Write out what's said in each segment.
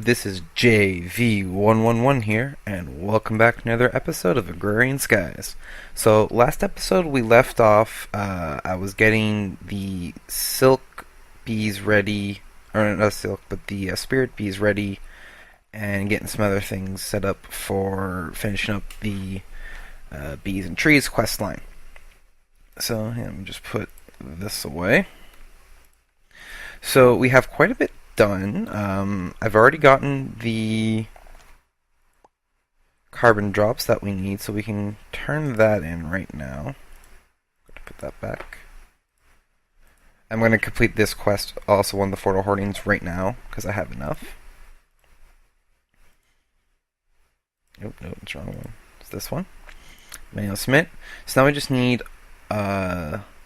This is JV111 here, and welcome back to another episode of Agrarian Skies. So, last episode we left off, I was getting the silk bees ready, or not silk, but the spirit bees ready, and getting some other things set up for finishing up the bees and trees quest line. So, let me just put this away. So, we have quite a bit done. I've already gotten the carbon drops that we need, so we can turn that in right now. Put that back. I'm going to complete this quest, also one of the Fortal Hoardings, right now, because I have enough. Nope, it's the wrong one. It's this one. Manual submit. So now we just need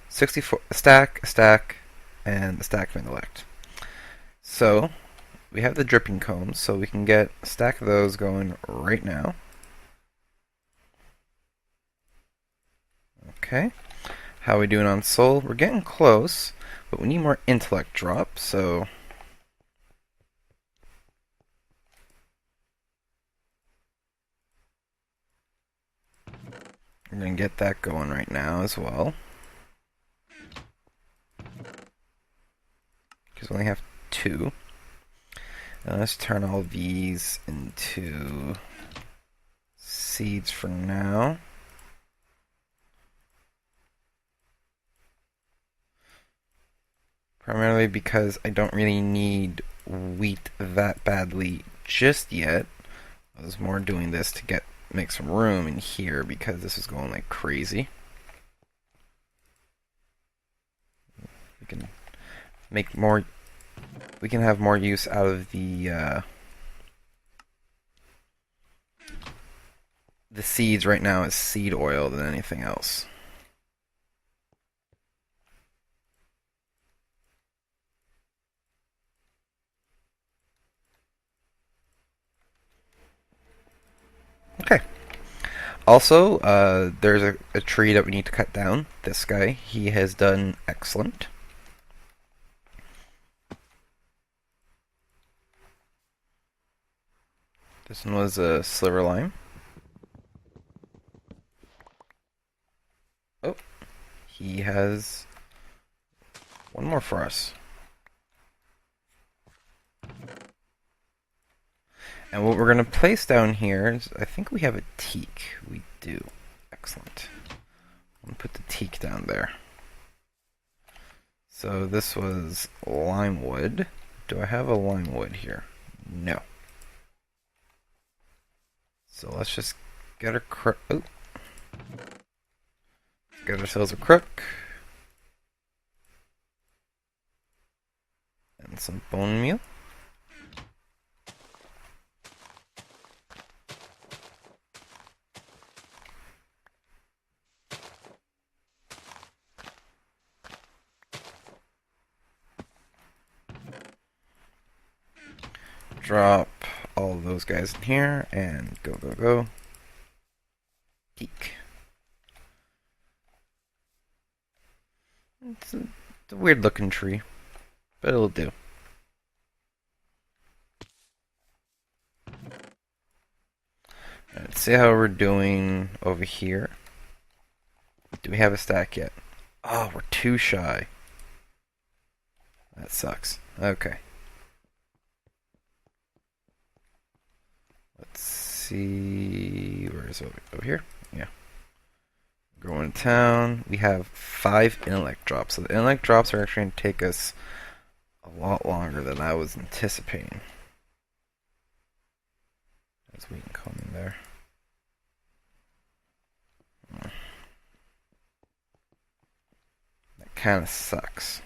64, a stack, and a stack of intellect. So, we have the dripping combs, so we can get a stack of those going right now. Okay. How are we doing on soul? We're getting close, but we need more intellect drop, so we're going to get that going right now as well. Because we only have two. Let's turn all these into seeds for now. Primarily because I don't really need wheat that badly just yet. I was more doing this to make some room in here because this is going like crazy. We can make more. We can have more use out of the seeds right now as seed oil than anything else. Okay. Also, there's a tree that we need to cut down. This guy, he has done excellent. This one was a sliver lime. Oh, he has one more for us. And what we're going to place down here is, I think we have a teak. We do. Excellent. I'm going to put the teak down there. So this was lime wood. Do I have a lime wood here? No. So let's just get our crook. Oh. Get ourselves a crook. And some bone meal. Drop all of those guys in here and go. Teak. It's a weird looking tree, but it'll do. Let's see how we're doing over here. Do we have a stack yet? Oh, we're too shy. That sucks. Okay. Let's see. Where is it? Over here? Yeah. Going to town. We have 5 intellect drops. So the intellect drops are actually going to take us a lot longer than I was anticipating. There's wheat and comb in there. That kind of sucks.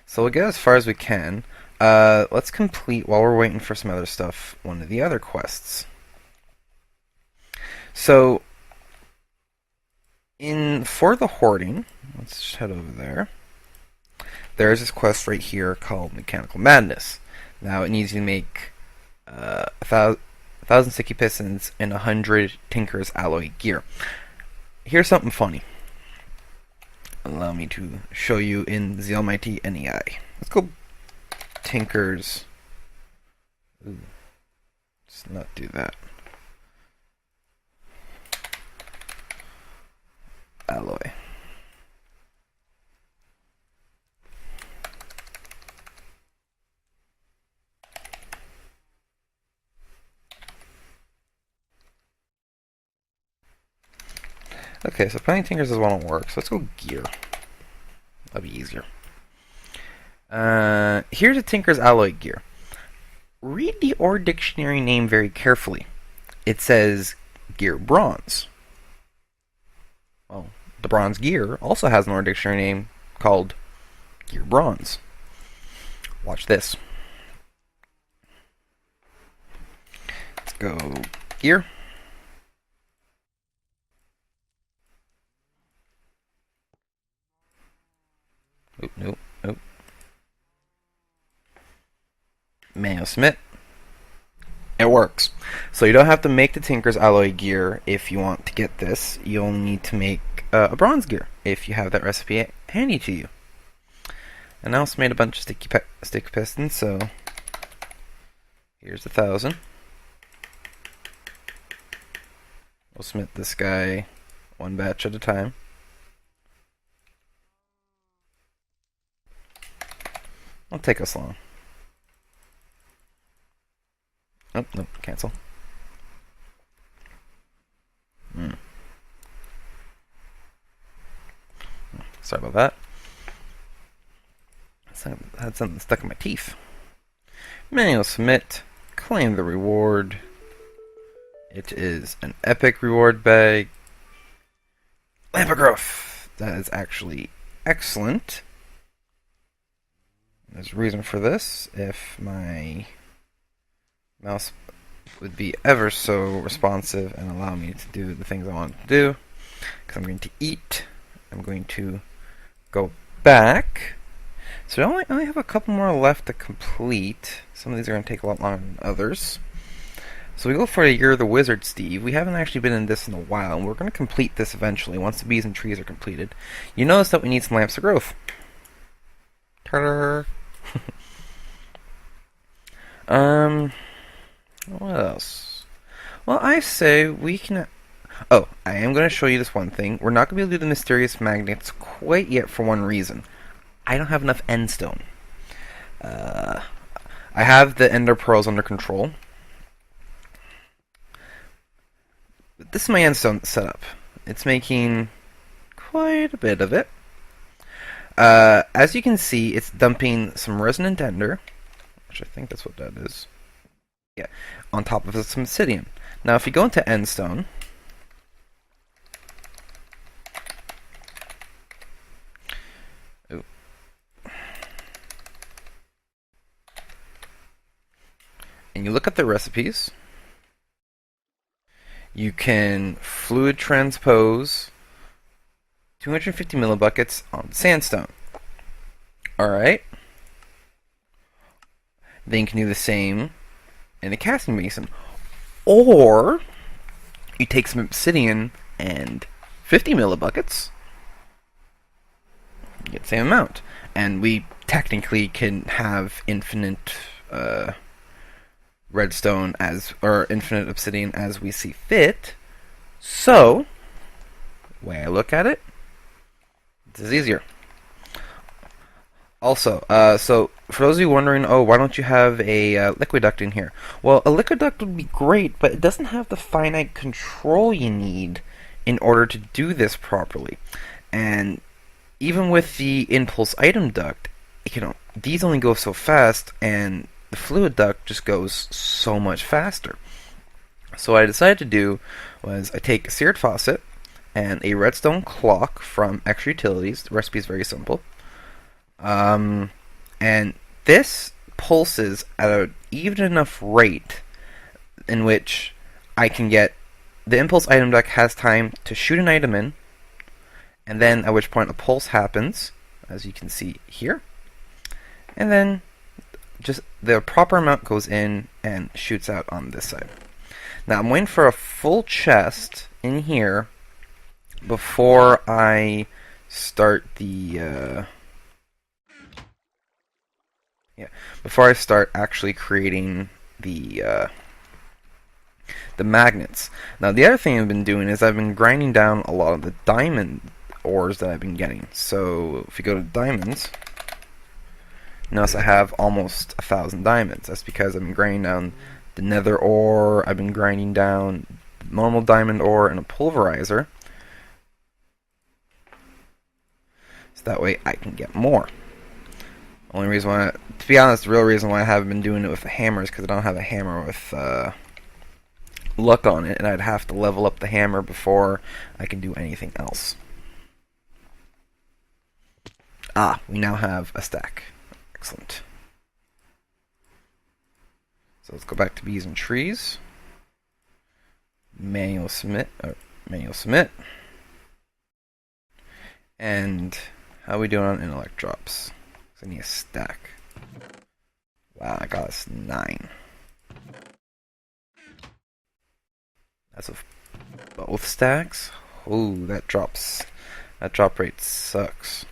So we'll get as far as we can. Let's complete, while we're waiting for some other stuff, one of the other quests. So, for the hoarding, let's just head over there. There's this quest right here called Mechanical Madness. Now it needs you to make 1,000 sticky pistons and 100 Tinker's alloy gear. Here's something funny. Allow me to show you in the almighty NEI. Let's go Tinker's Ooh, let's not do that. Alloy. Okay, so Plenty Tinkers is one won't work, so let's go gear. That'll be easier. Here's a Tinker's Alloy Gear. Read the Ore Dictionary name very carefully. It says Gear Bronze. Well, the Bronze Gear also has an Ore Dictionary name called Gear Bronze. Watch this. Let's go Gear. Oop, nope, nope. Manual submit. It works. So you don't have to make the Tinker's Alloy Gear if you want to get this. You only need to make a Bronze Gear if you have that recipe handy to you. And I also made a bunch of sticky pistons, so here's 1,000. We'll submit this guy one batch at a time. Won't take us long. Oh, nope, cancel. Sorry about that. I had something stuck in my teeth. Manual submit. Claim the reward. It is an epic reward bag. Lamp of Growth. That is actually excellent. There's a reason for this. If my mouse would be ever so responsive and allow me to do the things I want to do. Because I'm going to eat. I'm going to go back. So I only have a couple more left to complete. Some of these are going to take a lot longer than others. So we go for a Year of the Wizard, Steve. We haven't actually been in this in a while, and we're going to complete this eventually once the bees and trees are completed. You notice that we need some lamps of growth. Ta-da! What else? Well, I say we can... Oh, I am going to show you this one thing. We're not going to be able to do the mysterious magnets quite yet for one reason. I don't have enough endstone. I have the ender pearls under control. But this is my endstone setup. It's making quite a bit of it. As you can see, it's dumping some resonant ender, which I think that's what that is. Yeah, on top of some obsidian. Now, if you go into endstone, and you look at the recipes, you can fluid transpose 250 millibuckets on sandstone. Alright. Then you can do the same in a casting basin. Or you take some obsidian and 50 millibuckets, you get the same amount. And we technically can have infinite redstone or infinite obsidian as we see fit. So, the way I look at it, this is easier. Also, so for those of you wondering, oh, why don't you have a liquid duct in here? Well, a liquid duct would be great, but it doesn't have the finite control you need in order to do this properly. And even with the impulse item duct, these only go so fast, and the fluid duct just goes so much faster. So what I decided to do was I take a seared faucet and a redstone clock from Extra Utilities. The recipe is very simple. And this pulses at an even enough rate in which I can get the impulse item duct has time to shoot an item in, and then at which point a pulse happens, as you can see here, and then just the proper amount goes in and shoots out on this side. Now I'm waiting for a full chest in here before I start before I start actually creating the magnets. Now, the other thing I've been doing is I've been grinding down a lot of the diamond ores that I've been getting. So if you go to diamonds, notice I have almost 1,000 diamonds. That's because I've been grinding down the nether ore, I've been grinding down normal diamond ore and a pulverizer. So that way I can get more. Only reason why, to be honest, the real reason why I haven't been doing it with a hammer is because I don't have a hammer with luck on it, and I'd have to level up the hammer before I can do anything else. Ah, we now have a stack. Excellent. So let's go back to bees and trees. Manual submit. And how are we doing on intellect drops? I need a stack. Wow, I got us 9. That's with both stacks? Oh, that drop rate sucks.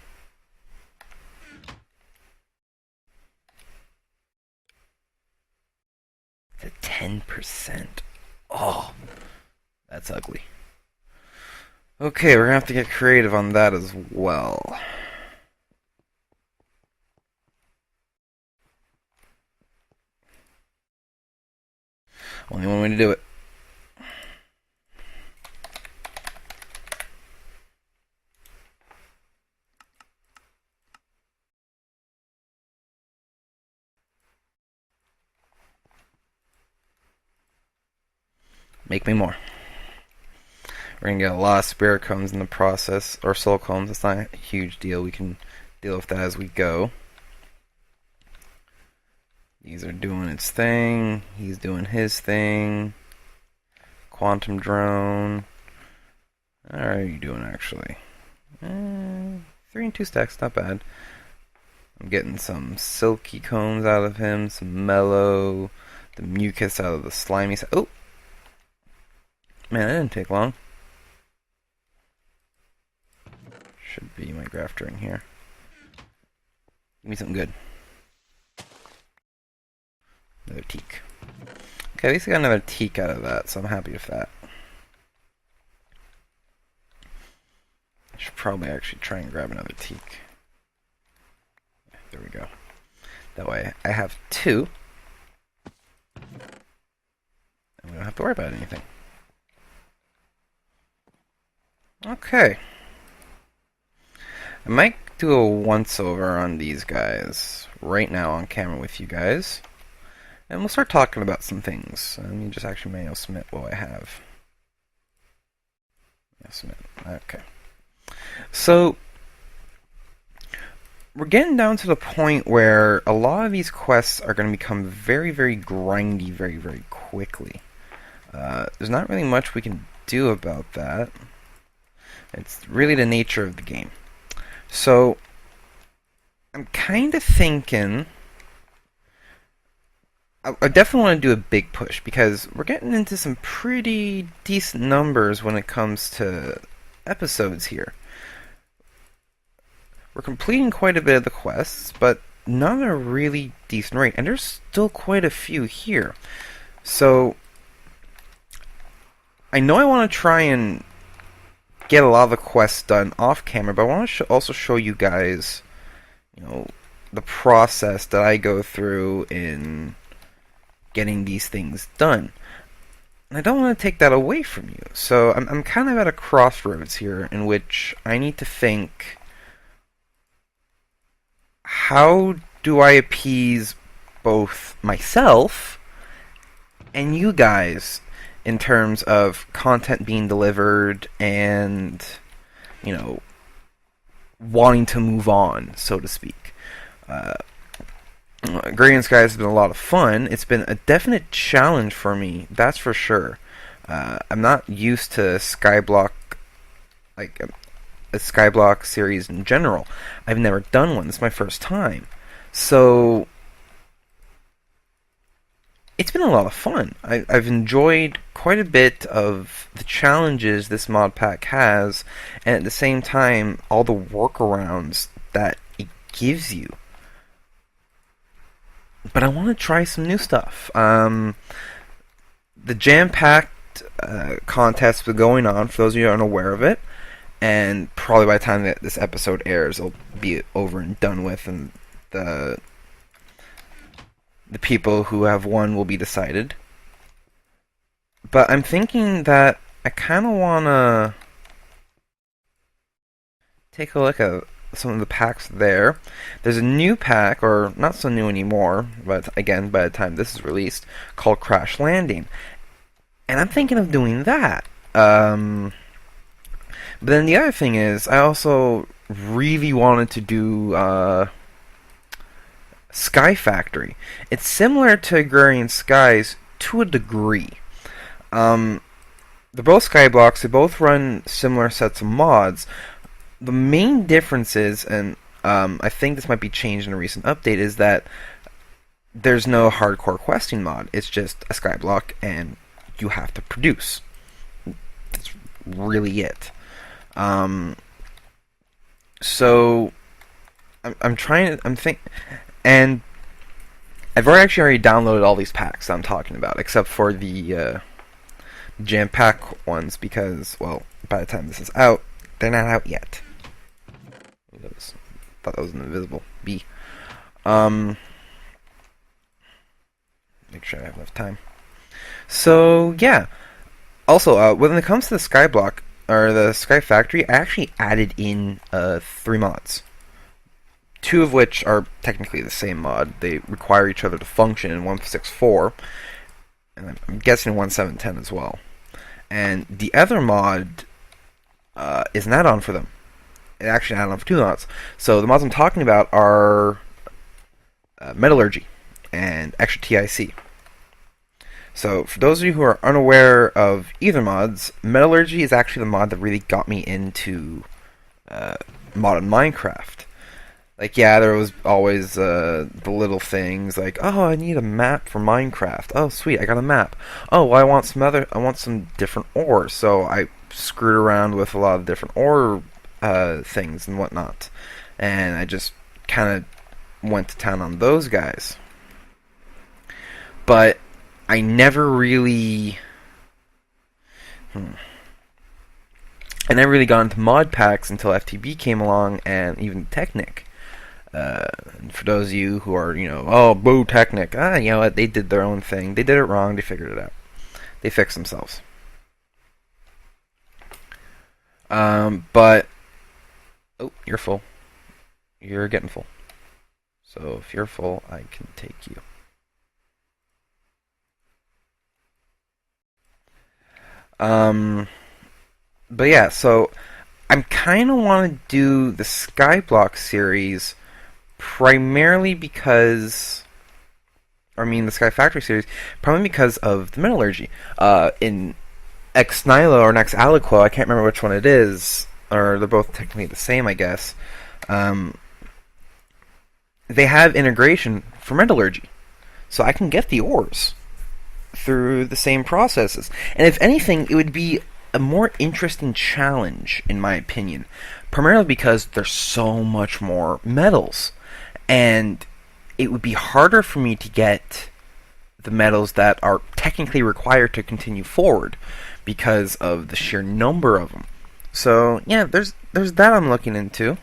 The 10%. Oh, that's ugly. Okay, we're gonna have to get creative on that as well. Only one way to do it. Make me more. We're gonna get a lot of spirit cones in the process, or soul cones. It's not a huge deal. We can deal with that as we go. These are doing its thing. He's doing his thing. Quantum drone. How are you doing, actually? 3 and 2 stacks, not bad. I'm getting some silky cones out of him, some mellow, the mucus out of the slimy side. Oh! Man, that didn't take long. Should be my grafter in here. Give me something good. Another teak. Okay, at least I got another teak out of that, so I'm happy with that. I should probably actually try and grab another teak. There we go. That way I have 2. And we don't have to worry about anything. Okay. I might do a once-over on these guys right now on camera with you guys. And we'll start talking about some things. Let me just actually manual submit what I have. Submit. Okay. So, we're getting down to the point where a lot of these quests are going to become very, very grindy very, very quickly. There's not really much we can do about that. It's really the nature of the game. So, I'm kind of thinking I definitely want to do a big push because we're getting into some pretty decent numbers when it comes to episodes here. We're completing quite a bit of the quests, but not at a really decent rate, and there's still quite a few here. So, I know I want to try and get a lot of the quests done off camera, but I want to also show you guys, the process that I go through in getting these things done. And I don't want to take that away from you. So I'm kind of at a crossroads here in which I need to think, how do I appease both myself and you guys in terms of content being delivered and, wanting to move on, so to speak. Agrarian Skies has been a lot of fun. It's been a definite challenge for me, that's for sure. I'm not used to Skyblock, like a Skyblock series in general. I've never done one. This is my first time. So, it's been a lot of fun. I've enjoyed quite a bit of the challenges this mod pack has, and at the same time, all the workarounds that it gives you. but I want to try some new stuff. The jam-packed contest was going on, for those of you who are unaware of it, and probably by the time that this episode airs, it'll be over and done with, and the the people who have won will be decided. But I'm thinking that I kind of want to take a look at some of the packs there. There's a new pack, or not so new anymore, but again, by the time this is released, called Crash Landing. And I'm thinking of doing that. But then the other thing is, I also really wanted to do Sky Factory. It's similar to Agrarian Skies to a degree. They're both Skyblocks. They both run similar sets of mods. The main difference is, and I think this might be changed in a recent update, is that there's no hardcore questing mod. It's just a Skyblock, and you have to produce. That's really it. So I'm trying. And I've already downloaded all these packs that I'm talking about, except for the jam pack ones, because, well, by the time this is out, they're not out yet. Thought that was an invisible bee. Make sure I have enough time. So yeah. Also, when it comes to the Skyblock or the Sky Factory, I actually added in 3 mods. 2 of which are technically the same mod. They require each other to function in 1.6.4, and I'm guessing 1.7.10 as well. And the other mod is an add-on for them. It actually an add-on for 2 mods. So the mods I'm talking about are Metallurgy and Extra TIC. So for those of you who are unaware of either mods, Metallurgy is actually the mod that really got me into modded Minecraft. Like, yeah, there was always the little things like, oh, I need a map for Minecraft. Oh, sweet, I got a map. Oh, well, I want some different ores. So I screwed around with a lot of different ore things and whatnot, and I just kind of went to town on those guys. But I never really got into mod packs until FTB came along, and even Technic. And for those of you who are, oh, boo, Technic. You know what? They did their own thing. They did it wrong. They figured it out. They fixed themselves. But oh, you're full. You're getting full. So if you're full, I can take you. But yeah, so I'm kind of want to do the Skyblock series primarily because, the Sky Factory series, primarily because of the Metallurgy. In Ex Nihilo or Ex Aliquo, I can't remember which one it is, or they're both technically the same, I guess. They have integration for Metallurgy, so I can get the ores through the same processes. And if anything, it would be a more interesting challenge, in my opinion, primarily because there's so much more metals, and it would be harder for me to get the metals that are technically required to continue forward because of the sheer number of them. So yeah, there's that I'm looking into.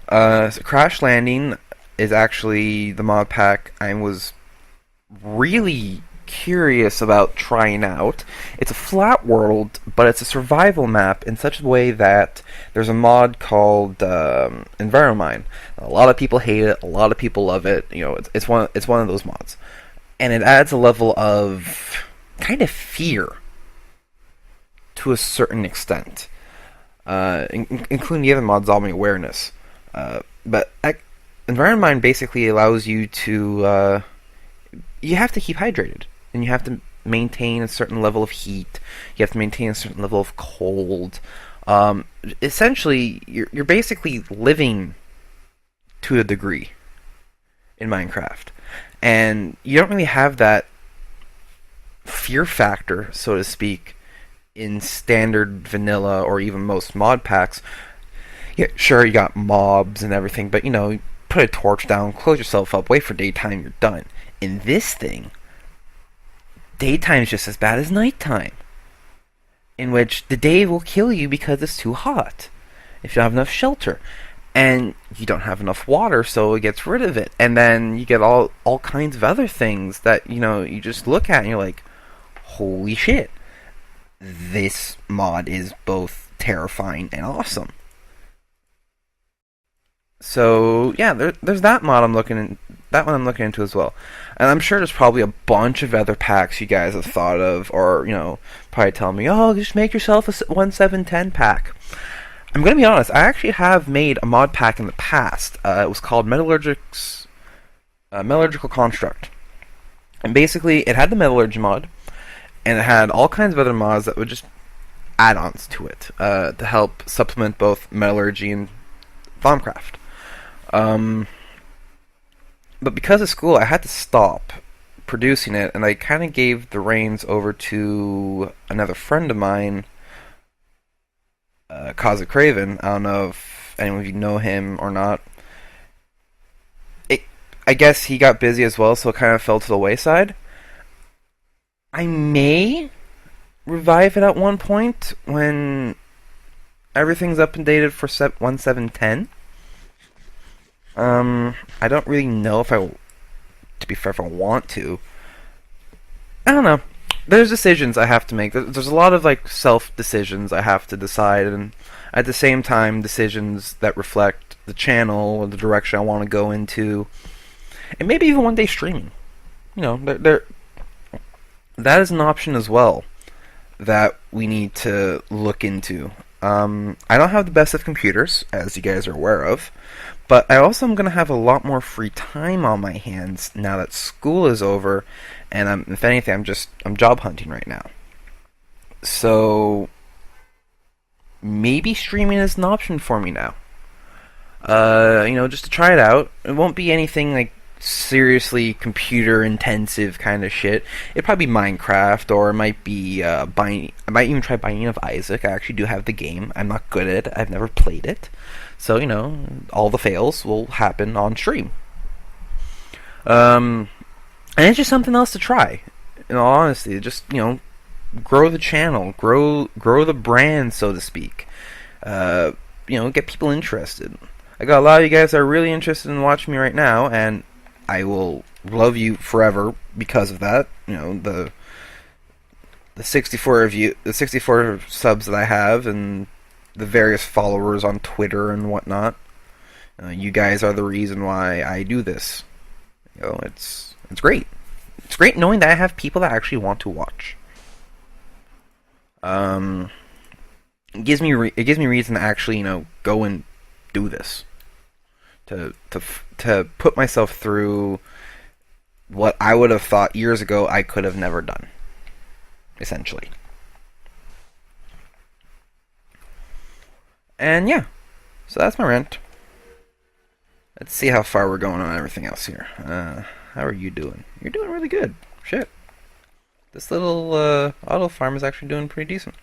So Crash Landing is actually the mod pack I was really curious about trying out. It's a flat world, but it's a survival map in such a way that there's a mod called Enviromine. A lot of people hate it, a lot of people love it. It's one of those mods, and it adds a level of kind of fear to a certain extent, including the other mods, Zombie Awareness. But Enviromine basically allows you to you have to keep hydrated, and you have to maintain a certain level of heat. You have to maintain a certain level of cold. Essentially, you're basically living to a degree in Minecraft, and you don't really have that fear factor, so to speak, in standard vanilla or even most mod packs. Yeah, sure, you got mobs and everything, but put a torch down, close yourself up, wait for daytime, you're done. In this thing, daytime is just as bad as nighttime, in which the day will kill you because it's too hot if you don't have enough shelter, and you don't have enough water, so it gets rid of it. And then you get all kinds of other things that, you just look at and you're like, holy shit, this mod is both terrifying and awesome. So yeah, there's that mod that one I'm looking into as well. And I'm sure there's probably a bunch of other packs you guys have thought of, or probably tell me, oh, just make yourself a 1710 pack. I'm gonna be honest, I actually have made a mod pack in the past. It was called Metallurgical Construct, and basically it had the metallurgy mod, and it had all kinds of other mods that would just add-ons to it to help supplement both metallurgy and Thaumcraft. But because of school, I had to stop producing it, and I kind of gave the reins over to another friend of mine, Cosmic Craven. I don't know if anyone of you know him or not. I guess he got busy as well, so it kind of fell to the wayside. I may revive it at one point when everything's up and dated for 1710. I don't really know if to be fair, if I want to. I don't know. There's decisions I have to make. There's a lot of self decisions I have to decide, and at the same time decisions that reflect the channel or the direction I want to go into, and maybe even one day streaming. That is an option as well that we need to look into. I don't have the best of computers, as you guys are aware of, but I also am going to have a lot more free time on my hands now that school is over, and if anything, I'm job hunting right now. So maybe streaming is an option for me now. Just to try it out. It won't be anything seriously computer intensive kind of shit. It'd probably be Minecraft, or it might be I might even try Binding of Isaac. I actually do have the game. I'm not good at it. I've never played it. So, all the fails will happen on stream. And it's just something else to try. In all honesty, just, grow the channel, grow the brand, so to speak. Get people interested. I got a lot of you guys that are really interested in watching me right now, and I will love you forever because of that. The 64 the 64 subs that I have, and the various followers on Twitter and whatnot. You guys are the reason why I do this. It's great. It's great knowing that I have people that actually want to watch. It gives me reason to actually go and do this. To put myself through what I would have thought years ago I could have never done, essentially. And yeah, so that's my rant. Let's see how far we're going on everything else here. How are you doing? You're doing really good. Shit. This little auto farm is actually doing pretty decent.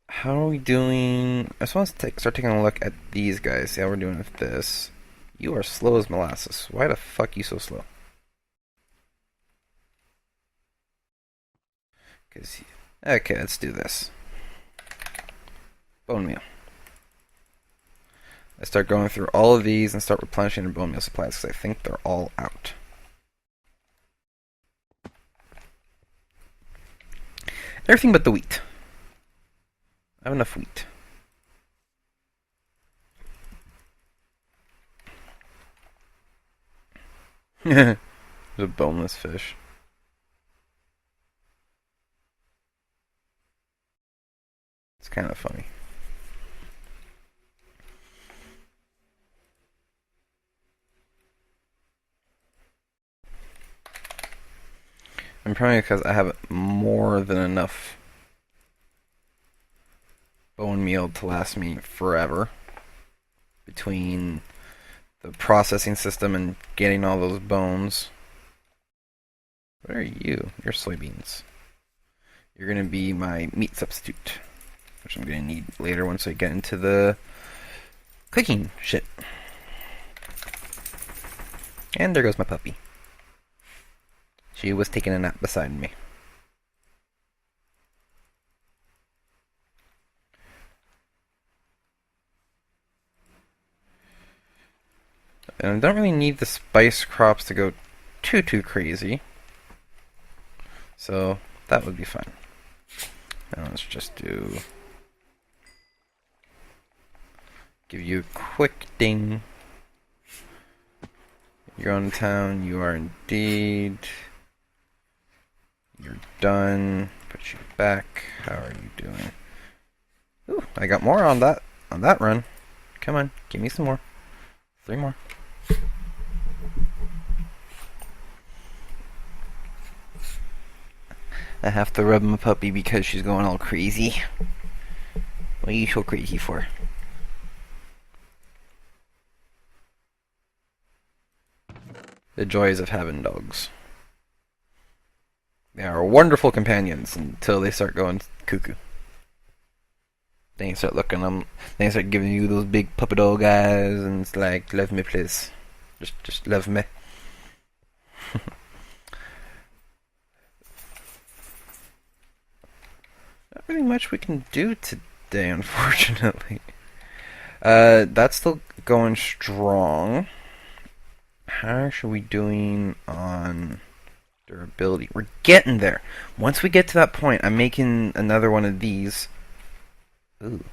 How are we doing? I just want to start taking a look at these guys. See how we're doing with this. You are slow as molasses. Why the fuck are you so slow? Okay, let's do this. Bone meal. I start going through all of these and start replenishing their bone meal supplies because I think they're all out. Everything but the wheat. I have enough wheat. There's a boneless fish. It's kind of funny. And probably because I have more than enough bone meal to last me forever. Between the processing system and getting all those bones. What are you? You're soybeans. You're going to be my meat substitute, which I'm going to need later once I get into the cooking shit. And there goes my puppy. She was taking a nap beside me. And I don't really need the spice crops to go too crazy. So that would be fine. Now let's just give you a quick ding. You're on town, you are indeed. You're done. Put you back. How are you doing? Ooh, I got more on that run. Come on, give me some more. 3 more. I have to rub my puppy because she's going all crazy. What are you so crazy for? The joys of having dogs. They are wonderful companions until they start going cuckoo. Then you start looking them. Then you start giving you those big puppy dog eyes, and it's like, love me, please. Just love me. Not really much we can do today, unfortunately. That's still going strong. How are we doing on durability? We're getting there. Once we get to that point, I'm making another one of these. Ooh.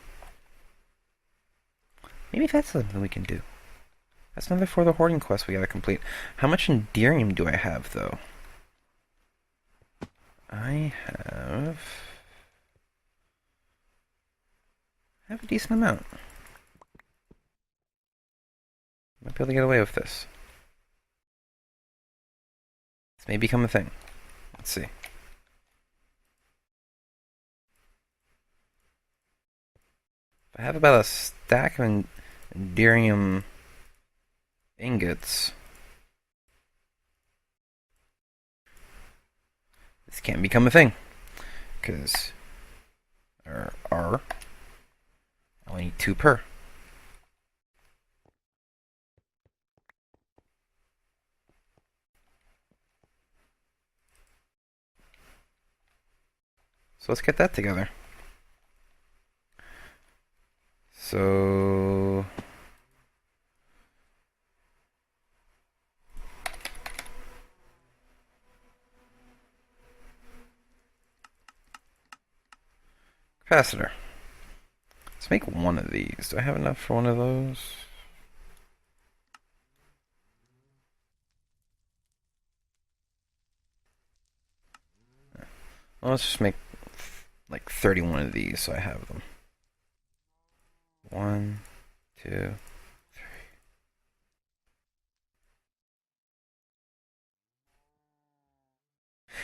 Maybe that's something we can do. That's another for the hoarding quest we gotta complete. How much Enderium do I have, though? I have a decent amount. Might be able to get away with this. This may become a thing. Let's see. If I have about a stack of Enderium ingots, this can't become a thing. Because I only need 2 per. So let's get that together. So capacitor. Let's make one of these. Do I have enough for one of those? Well, let's just make like 31 of these so I have them. 1, 2, 3.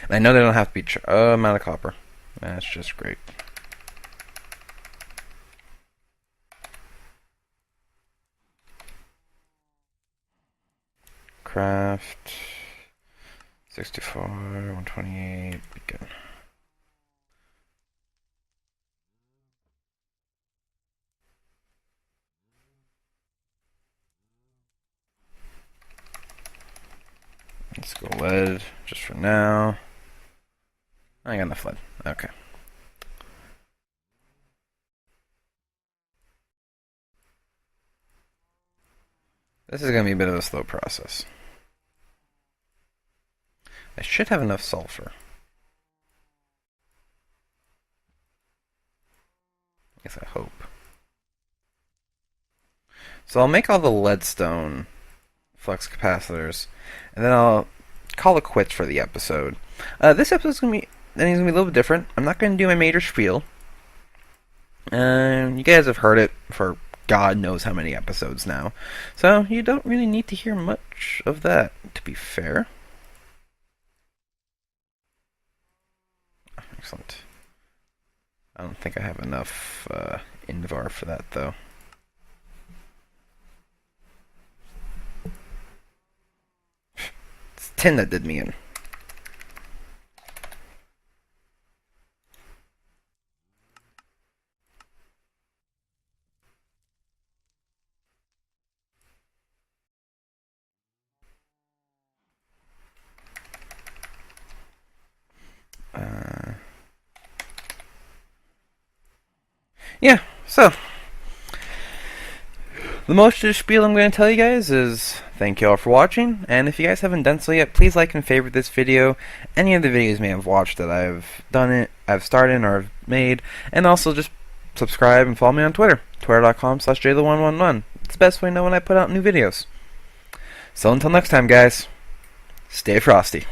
And I know they don't have to be amount of copper. That's just great. Craft 64, 128, begin. Let's go lead just for now. I got enough lead. Okay. This is going to be a bit of a slow process. I should have enough sulfur. I guess I hope. So I'll make all the leadstone flux capacitors, and then I'll call it quits for the episode. This episode's gonna be a little bit different. I'm not gonna do my major spiel. You guys have heard it for God knows how many episodes now, so you don't really need to hear much of that, to be fair. Excellent. I don't think I have enough Invar for that, though. It's 10 that did me in. Yeah, so the most of the spiel I'm going to tell you guys is thank you all for watching, and if you guys haven't done so yet, please like and favorite this video, any of the videos you may have watched that I've started or I've made, and also just subscribe and follow me on Twitter, twitter.com/jayla111. It's the best way to know when I put out new videos. So until next time, guys, stay frosty.